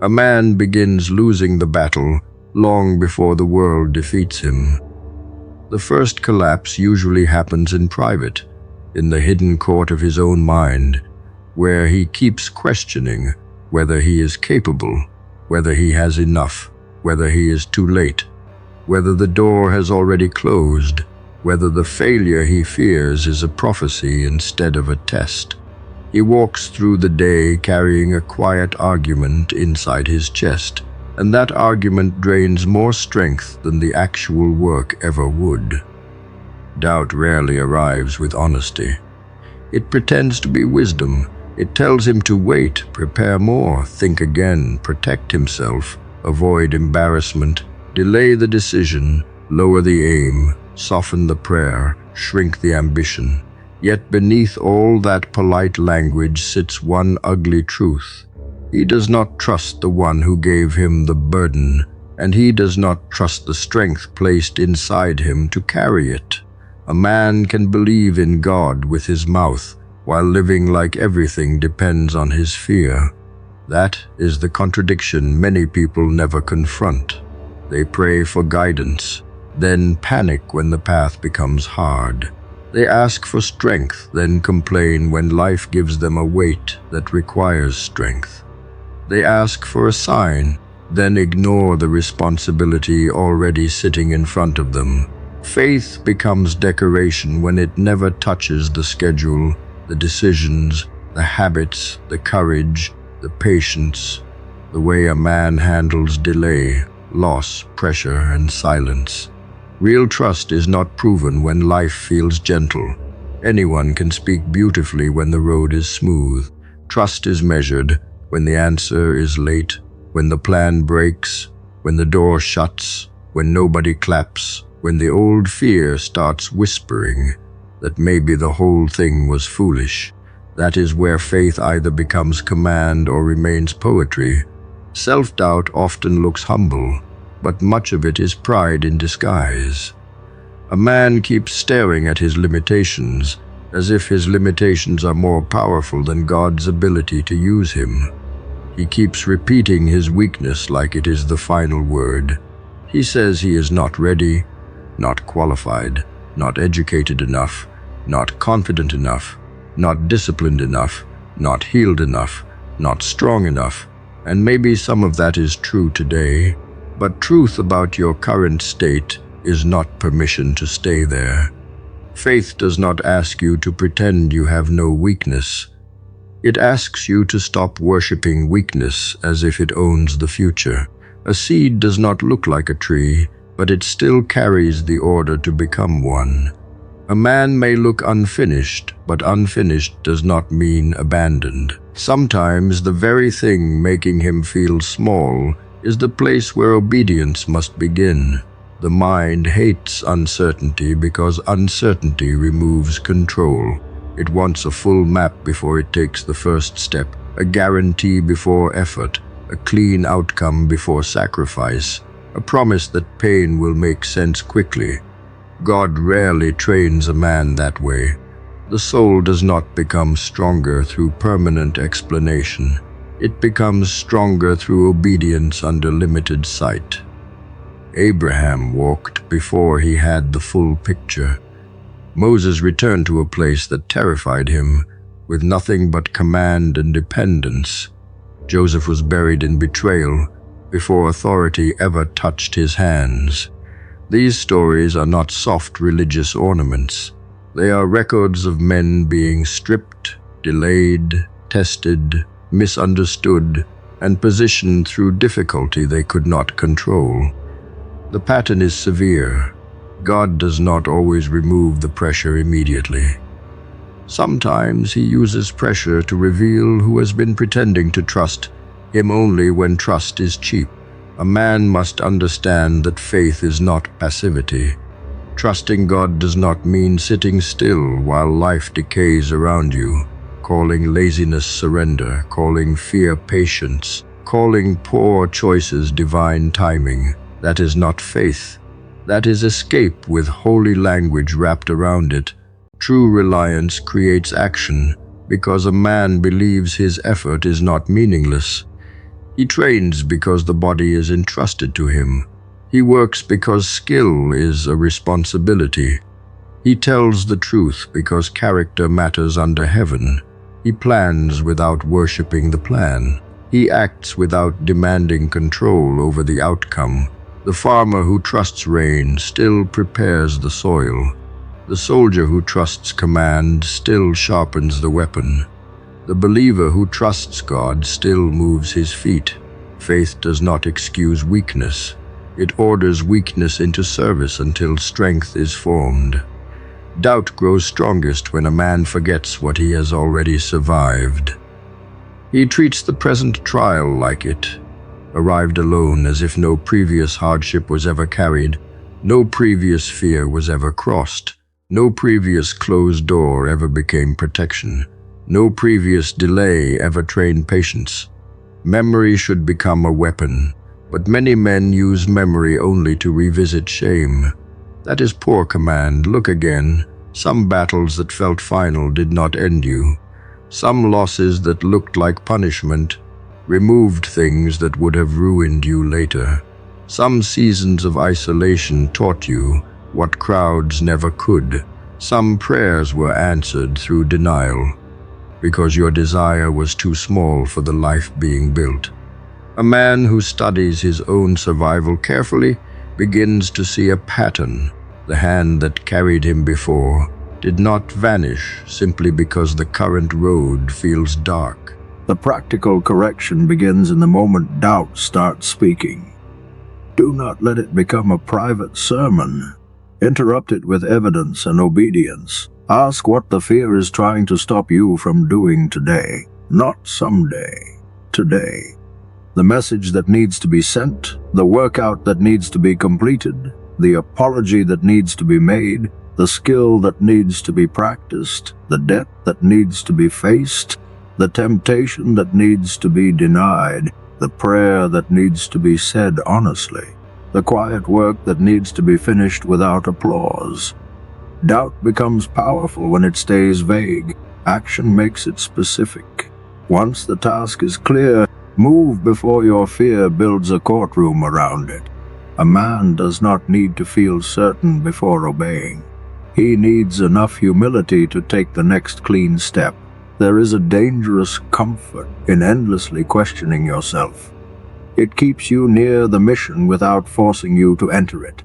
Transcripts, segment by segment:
A man begins losing the battle long before the world defeats him. The first collapse usually happens in private, in the hidden court of his own mind, where he keeps questioning whether he is capable, whether he has enough, whether he is too late, whether the door has already closed, whether the failure he fears is a prophecy instead of a test. He walks through the day carrying a quiet argument inside his chest, and that argument drains more strength than the actual work ever would. Doubt rarely arrives with honesty. It pretends to be wisdom. It tells him to wait, prepare more, think again, protect himself, avoid embarrassment, delay the decision, lower the aim, soften the prayer, shrink the ambition. Yet beneath all that polite language sits one ugly truth. He does not trust the one who gave him the burden, and he does not trust the strength placed inside him to carry it. A man can believe in God with his mouth, while living like everything depends on his fear. That is the contradiction many people never confront. They pray for guidance, then panic when the path becomes hard. They ask for strength, then complain when life gives them a weight that requires strength. They ask for a sign, then ignore the responsibility already sitting in front of them. Faith becomes decoration when it never touches the schedule, the decisions, the habits, the courage, the patience, the way a man handles delay, loss, pressure, and silence. Real trust is not proven when life feels gentle. Anyone can speak beautifully when the road is smooth. Trust is measured when the answer is late, when the plan breaks, when the door shuts, when nobody claps, when the old fear starts whispering that maybe the whole thing was foolish. That is where faith either becomes command or remains poetry. Self-doubt often looks humble, but much of it is pride in disguise. A man keeps staring at his limitations, as if his limitations are more powerful than God's ability to use him. He keeps repeating his weakness like it is the final word. He says he is not ready, not qualified, not educated enough, not confident enough, not disciplined enough, not healed enough, not strong enough, and maybe some of that is true today, but truth about your current state is not permission to stay there. Faith does not ask you to pretend you have no weakness. It asks you to stop worshiping weakness as if it owns the future. A seed does not look like a tree, but it still carries the order to become one. A man may look unfinished, but unfinished does not mean abandoned. Sometimes the very thing making him feel small is the place where obedience must begin. The mind hates uncertainty because uncertainty removes control. It wants a full map before it takes the first step, a guarantee before effort, a clean outcome before sacrifice, a promise that pain will make sense quickly. God rarely trains a man that way. The soul does not become stronger through permanent explanation. It becomes stronger through obedience under limited sight. Abraham walked before he had the full picture. Moses returned to a place that terrified him, with nothing but command and dependence. Joseph was buried in betrayal before authority ever touched his hands. These stories are not soft religious ornaments. They are records of men being stripped, delayed, tested, misunderstood, and positioned through difficulty they could not control. The pattern is severe. God does not always remove the pressure immediately. Sometimes he uses pressure to reveal who has been pretending to trust him only when trust is cheap. A man must understand that faith is not passivity. Trusting God does not mean sitting still while life decays around you, calling laziness surrender, calling fear patience, calling poor choices divine timing. That is not faith. That is escape with holy language wrapped around it. True reliance creates action because a man believes his effort is not meaningless. He trains because the body is entrusted to him. He works because skill is a responsibility. He tells the truth because character matters under heaven. He plans without worshipping the plan. He acts without demanding control over the outcome. The farmer who trusts rain still prepares the soil. The soldier who trusts command still sharpens the weapon. The believer who trusts God still moves his feet. Faith does not excuse weakness. It orders weakness into service until strength is formed. Doubt grows strongest when a man forgets what he has already survived. He treats the present trial like it, arrived alone as if no previous hardship was ever carried, no previous fear was ever crossed, no previous closed door ever became protection, no previous delay ever trained patience. Memory should become a weapon, but many men use memory only to revisit shame. That is poor command. Look again. Some battles that felt final did not end you. Some losses that looked like punishment removed things that would have ruined you later. Some seasons of isolation taught you what crowds never could. Some prayers were answered through denial, because your desire was too small for the life being built. A man who studies his own survival carefully begins to see a pattern. The hand that carried him before did not vanish simply because the current road feels dark. The practical correction begins in the moment doubt starts speaking. Do not let it become a private sermon. Interrupt it with evidence and obedience. Ask what the fear is trying to stop you from doing today, not someday, today. The message that needs to be sent, the workout that needs to be completed, the apology that needs to be made, the skill that needs to be practiced, the debt that needs to be faced, the temptation that needs to be denied, the prayer that needs to be said honestly, the quiet work that needs to be finished without applause. Doubt becomes powerful when it stays vague. Action makes it specific. Once the task is clear, move before your fear builds a courtroom around it. A man does not need to feel certain before obeying. He needs enough humility to take the next clean step. There is a dangerous comfort in endlessly questioning yourself. It keeps you near the mission without forcing you to enter it.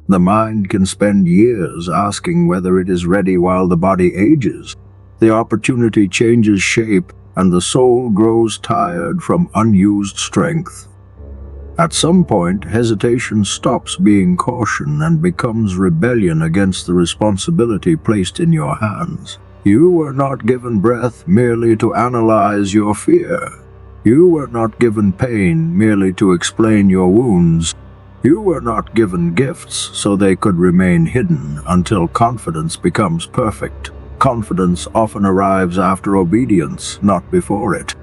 The mind can spend years asking whether it is ready while the body ages. The opportunity changes shape and the soul grows tired from unused strength. At some point, hesitation stops being caution and becomes rebellion against the responsibility placed in your hands. You were not given breath merely to analyze your fear. You were not given pain merely to explain your wounds. You were not given gifts so they could remain hidden until confidence becomes perfect. Confidence often arrives after obedience, not before it.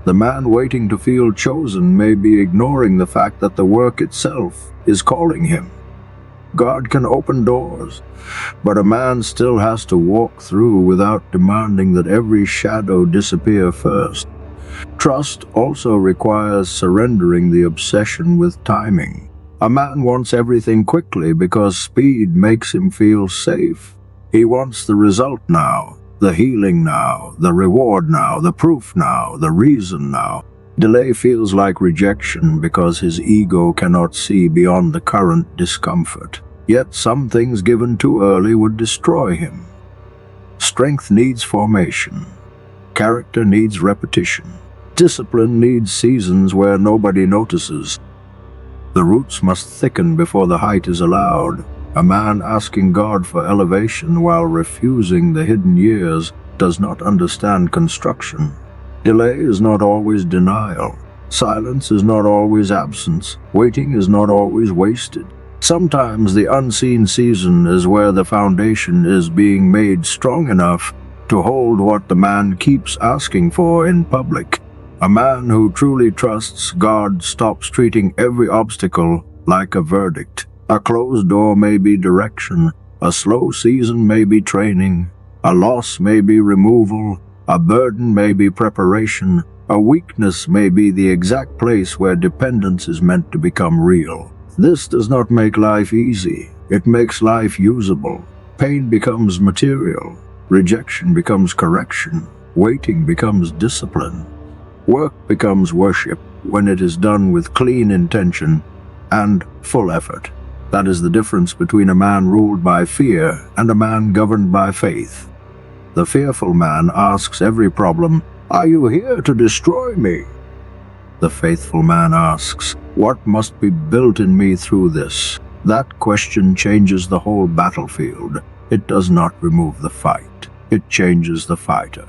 The man waiting to feel chosen may be ignoring the fact that the work itself is calling him. God can open doors, but a man still has to walk through without demanding that every shadow disappear first. Trust also requires surrendering the obsession with timing. A man wants everything quickly because speed makes him feel safe. He wants the result now, the healing now, the reward now, the proof now, the reason now. Delay feels like rejection because his ego cannot see beyond the current discomfort. Yet some things given too early would destroy him. Strength needs formation. Character needs repetition. Discipline needs seasons where nobody notices. The roots must thicken before the height is allowed. A man asking God for elevation while refusing the hidden years does not understand construction. Delay is not always denial. Silence is not always absence. Waiting is not always wasted. Sometimes the unseen season is where the foundation is being made strong enough to hold what the man keeps asking for in public. A man who truly trusts God stops treating every obstacle like a verdict. A closed door may be direction, a slow season may be training, a loss may be removal, A burden may be preparation. A weakness may be the exact place where dependence is meant to become real. This does not make life easy. It makes life usable. Pain becomes material. Rejection becomes correction. Waiting becomes discipline. Work becomes worship when it is done with clean intention and full effort. That is the difference between a man ruled by fear and a man governed by faith. The fearful man asks every problem, "Are you here to destroy me?" The faithful man asks, "What must be built in me through this?" That question changes the whole battlefield. It does not remove the fight. It changes the fighter.